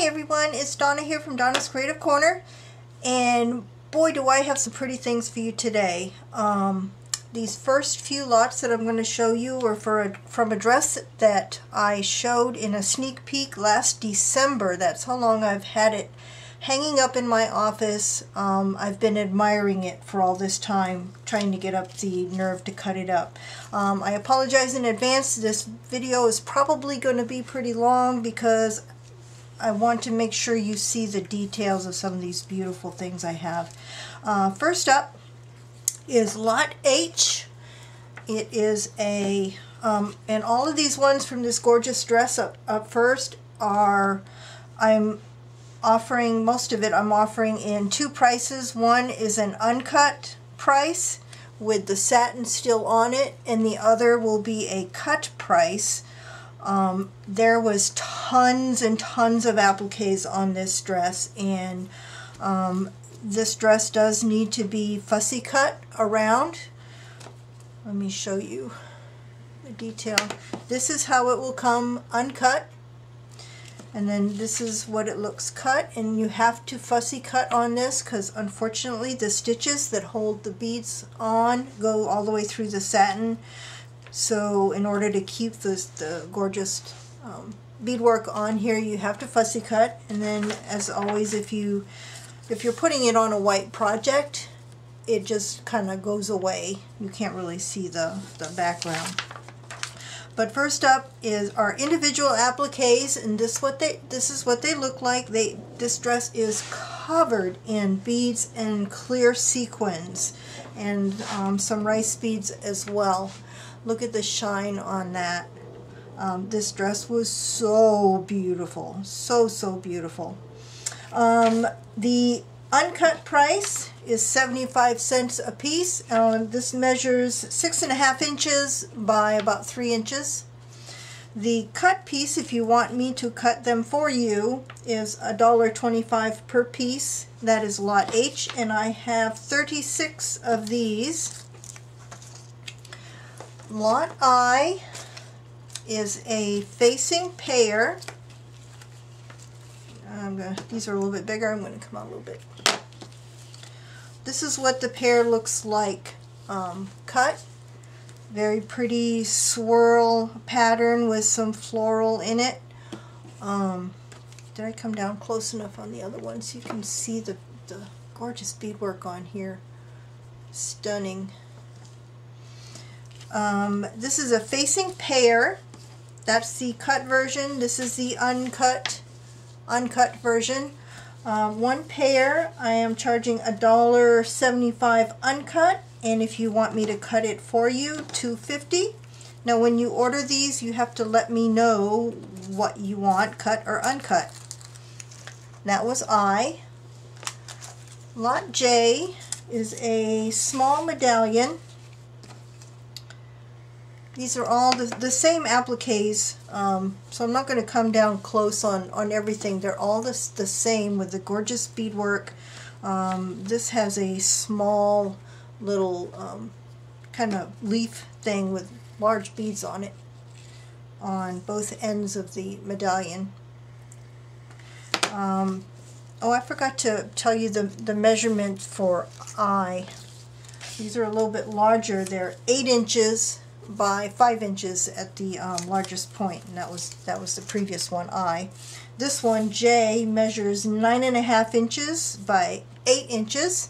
Hi everyone, it's Donna here from Donna's Creative Corner, and boy do I have some pretty things for you today. These first few lots that I'm going to show you are from a dress that I showed in a sneak peek last December. That's how long I've had it hanging up in my office. I've been admiring it for all this time, trying to get up the nerve to cut it up. I apologize in advance. This video is probably going to be pretty long because I want to make sure you see the details of some of these beautiful things I have. First up is Lot H. It is a, and all of these ones from this gorgeous dress up first are, I'm offering, most of it I'm offering in two prices. One is an uncut price with the satin still on it, and the other will be a cut price. There was tons and tons of appliques on this dress, and this dress does need to be fussy cut around. Let me show you the detail. This is how it will come uncut, and then this is what it looks cut, and you have to fussy cut on this because unfortunately the stitches that hold the beads on go all the way through the satin. So in order to keep the gorgeous beadwork on here, you have to fussy cut. And then, as always, if you're putting it on a white project, it just kind of goes away. You can't really see the background. But first up is our individual appliques, and this is what they look like. This dress is covered in beads and clear sequins, and some rice beads as well. Look at the shine on that. This dress was so beautiful. So beautiful. The uncut price is 75 cents a piece. This measures 6.5 inches by about 3 inches. The cut piece, if you want me to cut them for you, is $1.25 per piece. That is Lot H, and I have 36 of these. Lot I is a facing pair. These are a little bit bigger. I'm going to come out a little bit. This is what the pair looks like cut. Very pretty swirl pattern with some floral in it. Did I come down close enough on the other one so you can see the gorgeous beadwork on here? Stunning. This is a facing pair. That's the cut version. This is the uncut version. One pair I am charging $1.75 uncut, and if you want me to cut it for you, $2.50. Now when you order these, you have to let me know what you want, cut or uncut. That was I. Lot J is a small medallion. These are all the same appliques, so I'm not going to come down close on everything. They're all the same with the gorgeous beadwork. This has a small little kind of leaf thing with large beads on it on both ends of the medallion. Oh, I forgot to tell you the measurement for I. These are a little bit larger. They're 8 inches by 5 inches at the largest point, and that was the previous one, I. This one, J, measures 9.5 inches by 8 inches.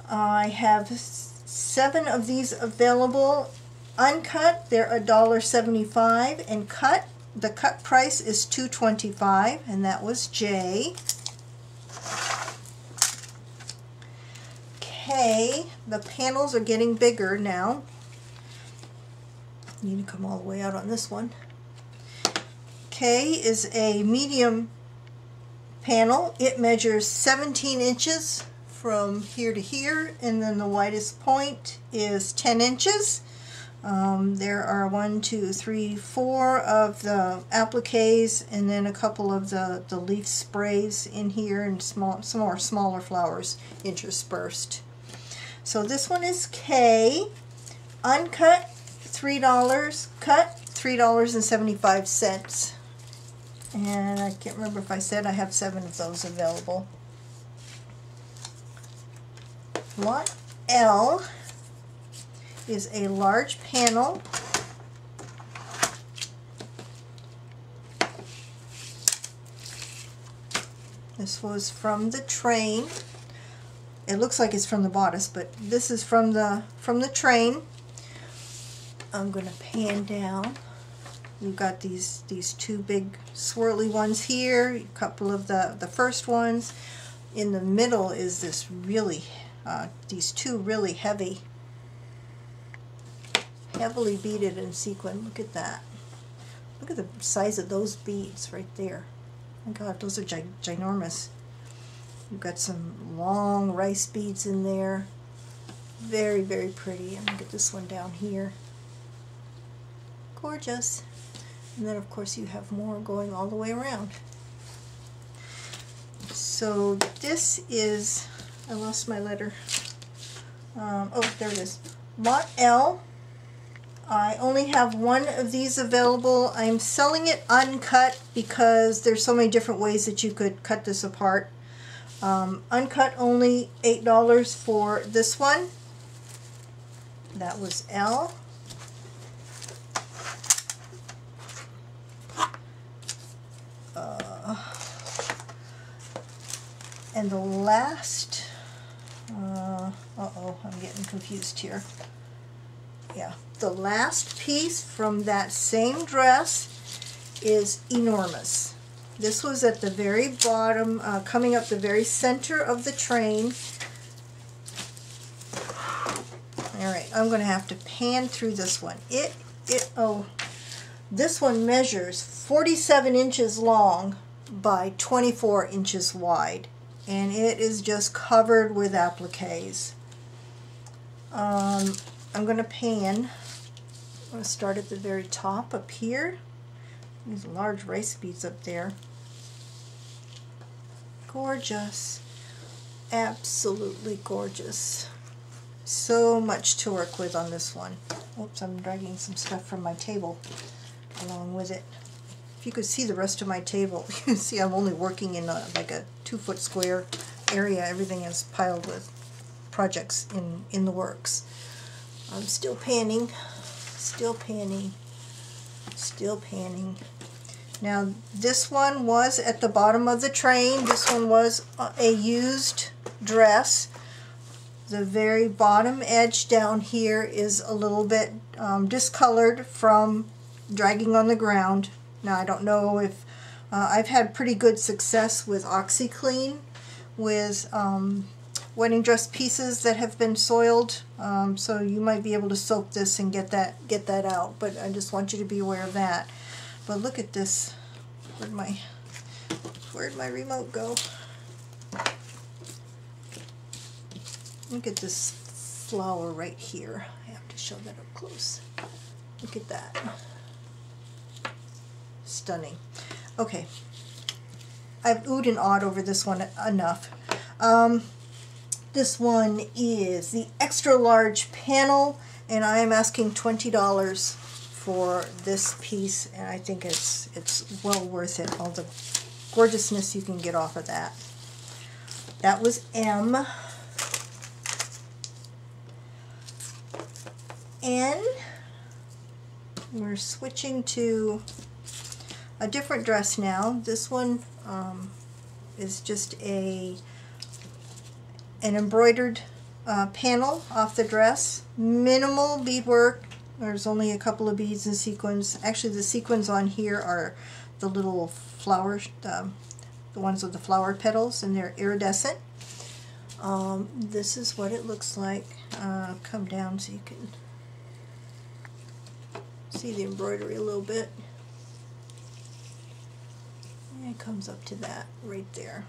I have 7 of these available. Uncut, they're $1.75, and cut, the cut price is $2.25, and that was J. K, the panels are getting bigger now. You need to come all the way out on this one. K is a medium panel. It measures 17 inches from here to here, and then the widest point is 10 inches. There are 1, 2, 3, 4 of the appliques, and then a couple of the leaf sprays in here, and some more smaller flowers interspersed. So this one is K. Uncut, $3, cut $3.75. and I can't remember if I said I have 7 of those available. Lot L is a large panel. This was from the train. It looks like it's from the bodice, but this is from the train. I'm going to pan down. You've got these 2 big swirly ones here, a couple of the first ones. In the middle is this really, these 2 really heavily beaded and sequined. Look at that. Look at the size of those beads right there. Oh my God, those are ginormous. You've got some long rice beads in there. Very, very pretty. I'm going to get this one down here. Gorgeous. And then of course you have more going all the way around. So this is, I lost my letter. Oh, there it is. Lot L. I only have 1 of these available. I'm selling it uncut because there's so many different ways that you could cut this apart. Uncut only $8 for this one. That was L. And the last, uh-oh, I'm getting confused here. Yeah, the last piece from that same dress is enormous. This was at the very bottom, coming up the very center of the train. Alright, I'm going to have to pan through this one. This one measures 47 inches long by 24 inches wide. And it is just covered with appliques. I'm going to pan. I'm going to start at the very top up here. These large rice beads up there. Gorgeous. Absolutely gorgeous. So much to work with on this one. Oops, I'm dragging some stuff from my table along with it. If you could see the rest of my table, you can see I'm only working in like a 2-foot square area. Everything is piled with projects in the works. I'm still panning, still panning, still panning. Now this one was at the bottom of the train. This one was a used dress. The very bottom edge down here is a little bit discolored from dragging on the ground. Now I don't know if I've had pretty good success with OxyClean with wedding dress pieces that have been soiled, so you might be able to soak this and get that out, but I just want you to be aware of that. But look at this. Where'd my remote go? Look at this flower right here. I have to show that up close. Look at that. Stunning. Okay, I've oohed and awed over this one enough. This one is the extra large panel, and I am asking $20 for this piece, and I think it's well worth it. All the gorgeousness you can get off of that. That was M. N. We're switching to a different dress now. This one is just an embroidered panel off the dress. Minimal beadwork. There's only a couple of beads and sequins. Actually, the sequins on here are the little flowers, the ones with the flower petals, and they're iridescent. This is what it looks like. Come down so you can see the embroidery a little bit. It comes up to that right there.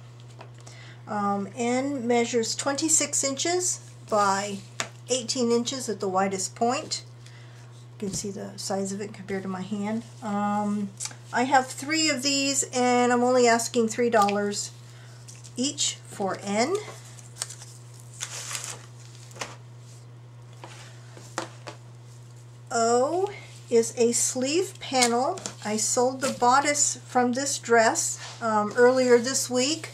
N measures 26 inches by 18 inches at the widest point. You can see the size of it compared to my hand. I have 3 of these, and I'm only asking $3 each for N. O is a sleeve panel. I sold the bodice from this dress earlier this week.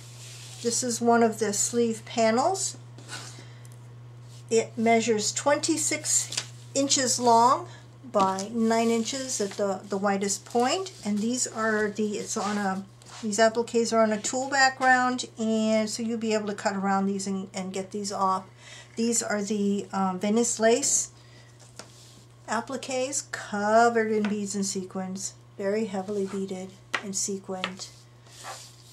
This is one of the sleeve panels. It measures 26 inches long by 9 inches at the widest point, and these are these appliques are on a tulle background, and so you'll be able to cut around these and get these off. These are the Venice lace appliques covered in beads and sequins, very heavily beaded and sequined.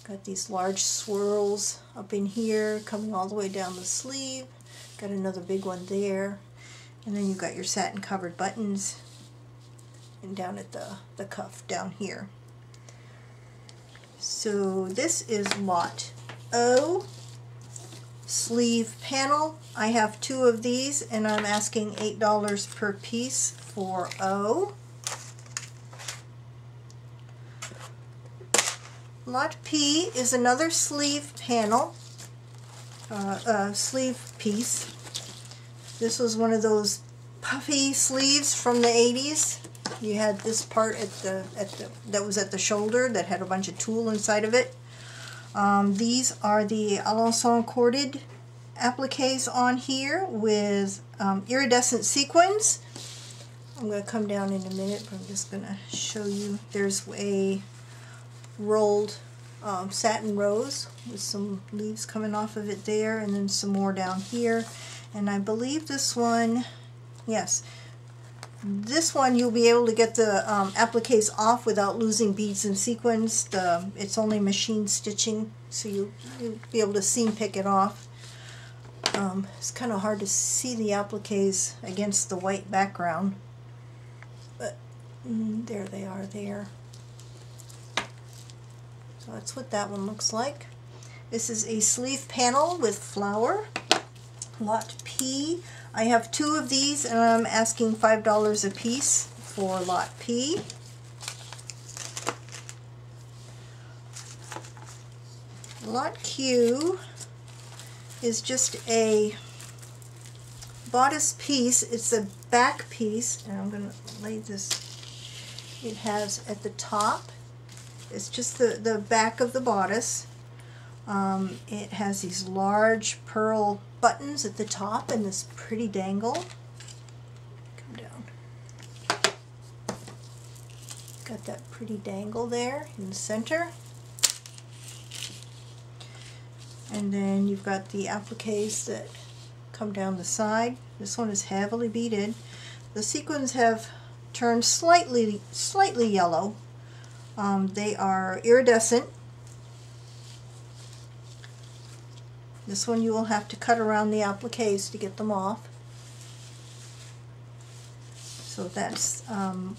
Got these large swirls up in here coming all the way down the sleeve. Got another big one there, and then you've got your satin covered buttons and down at the cuff down here. So this is lot O sleeve panel. I have 2 of these and I'm asking $8 per piece for O. Lot P is another sleeve panel, sleeve piece. This was one of those puffy sleeves from the 80s. You had this part that was at the shoulder that had a bunch of tulle inside of it. These are the Alençon corded appliques on here with iridescent sequins. I'm going to come down in a minute, but I'm just going to show you. There's a rolled satin rose with some leaves coming off of it there, and then some more down here. And I believe this one, yes, this one you'll be able to get the appliques off without losing beads and sequins. It's only machine stitching, so you'll be able to seam pick it off. It's kind of hard to see the appliques against the white background, but there they are there. So that's what that one looks like. This is a sleeve panel with flower. Lot P. I have 2 of these and I'm asking $5 a piece for lot P. Lot Q is just a bodice piece. It's a back piece, and I'm going to lay this. It has at the top, it's just the back of the bodice. It has these large pearl buttons at the top and this pretty dangle. Come down. Got that pretty dangle there in the center. And then you've got the appliques that come down the side. This one is heavily beaded. The sequins have turned slightly yellow. They are iridescent. This one you will have to cut around the appliques to get them off. So that's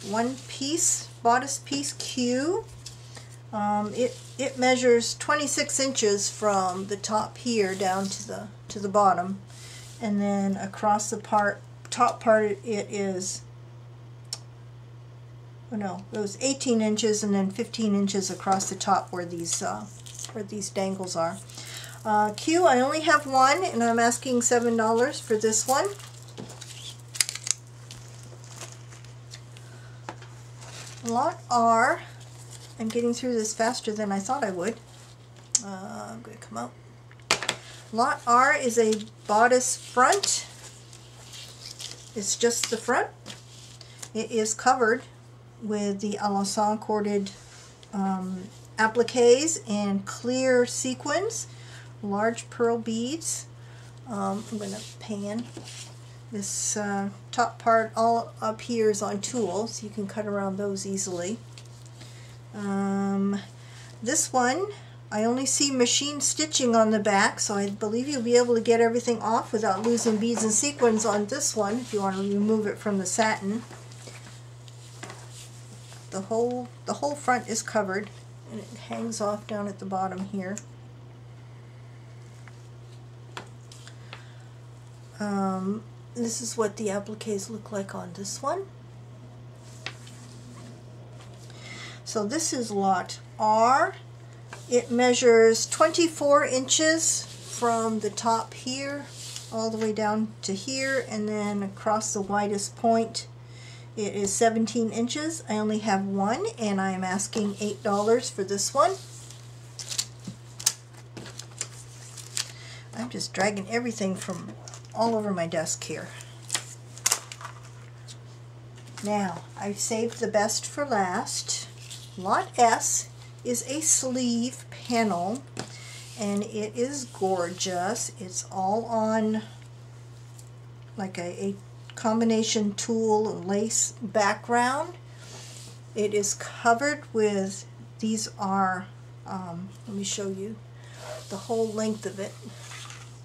one piece, bodice piece Q. It measures 26 inches from the top here down to the bottom, and then across the top part it is, oh no, it was 18 inches, and then 15 inches across the top where these dangles are. Q, I only have one, and I'm asking $7 for this one. Lot R, I'm getting through this faster than I thought I would. I'm going to come out. Lot R is a bodice front. It's just the front. It is covered with the Alençon corded appliques and clear sequins, large pearl beads. I'm going to pan. This top part all up here is on tulle, so you can cut around those easily. This one, I only see machine stitching on the back, so I believe you'll be able to get everything off without losing beads and sequins on this one if you want to remove it from the satin. The whole front is covered, and it hangs off down at the bottom here. This is what the appliques look like on this one. So this is lot R. It measures 24 inches from the top here all the way down to here, and then across the widest point It is 17 inches. I only have one, and I am asking $8 for this one. I'm just dragging everything from all over my desk here. Now, I've saved the best for last. Lot S is a sleeve panel, and it is gorgeous. It's all on like a combination tulle and lace background. It is covered with, these are, let me show you the whole length of it,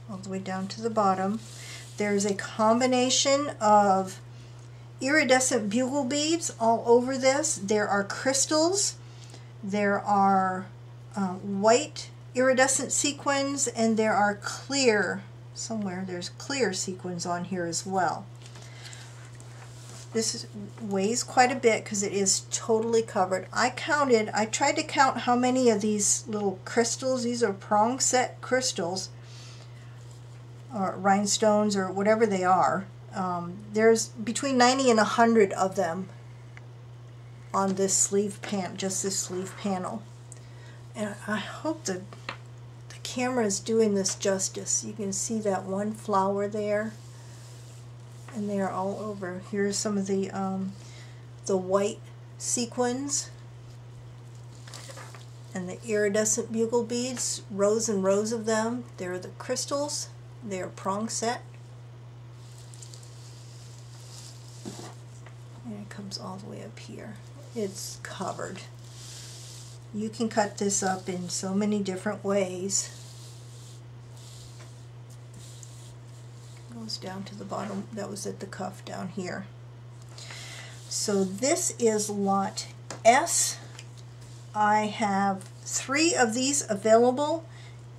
all the way down to the bottom. There's a combination of iridescent bugle beads all over this. There are crystals, there are white iridescent sequins, and there are clear, somewhere there's clear sequins on here as well. This weighs quite a bit because it is totally covered. I tried to count how many of these little crystals, these are prong set crystals, or rhinestones, or whatever they are. There's between 90 and 100 of them on this sleeve just this sleeve panel. And I hope the camera is doing this justice. You can see that one flower there, and they are all over. Here's some of the white sequins and the iridescent bugle beads, rows and rows of them. They're the crystals. They're prong set. And it comes all the way up here. It's covered. You can cut this up in so many different ways. It goes down to the bottom. That was at the cuff down here. So this is lot S. I have 3 of these available,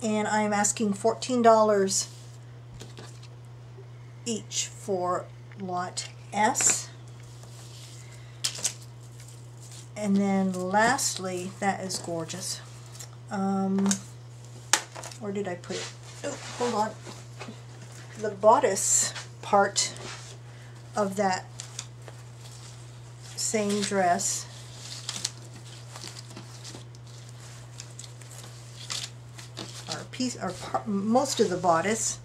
and I'm asking $14 each for lot S. And then lastly, that is gorgeous. Where did I put it? Oh, hold on. The bodice part of that same dress most of the bodice.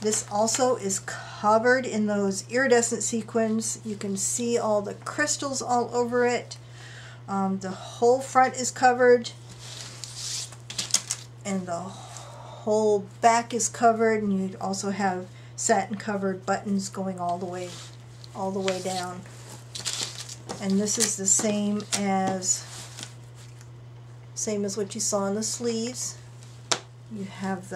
This also is covered in those iridescent sequins. You can see all the crystals all over it. The whole front is covered, and the whole back is covered, and you also have satin covered buttons going all the way down. And this is the same as what you saw in the sleeves. You have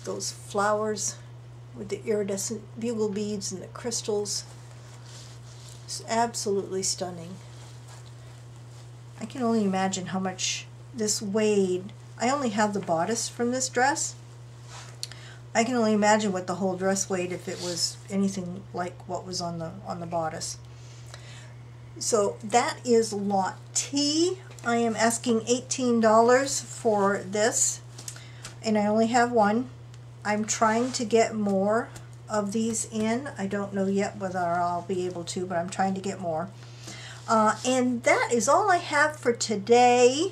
those flowers with the iridescent bugle beads and the crystals. It's absolutely stunning. I can only imagine how much this weighed. I only have the bodice from this dress. I can only imagine what the whole dress weighed if it was anything like what was on the bodice. So that is lot T. I am asking $18 for this, and I only have one. I'm trying to get more of these in. I don't know yet whether I'll be able to, but I'm trying to get more. And that is all I have for today.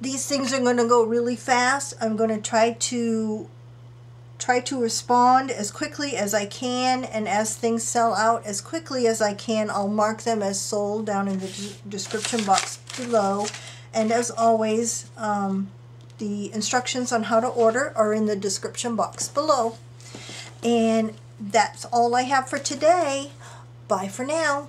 These things are going to go really fast. I'm going to try to respond as quickly as I can, and as things sell out as quickly as I can, I'll mark them as sold down in the description box below. And as always, the instructions on how to order are in the description box below. And that's all I have for today. Bye for now.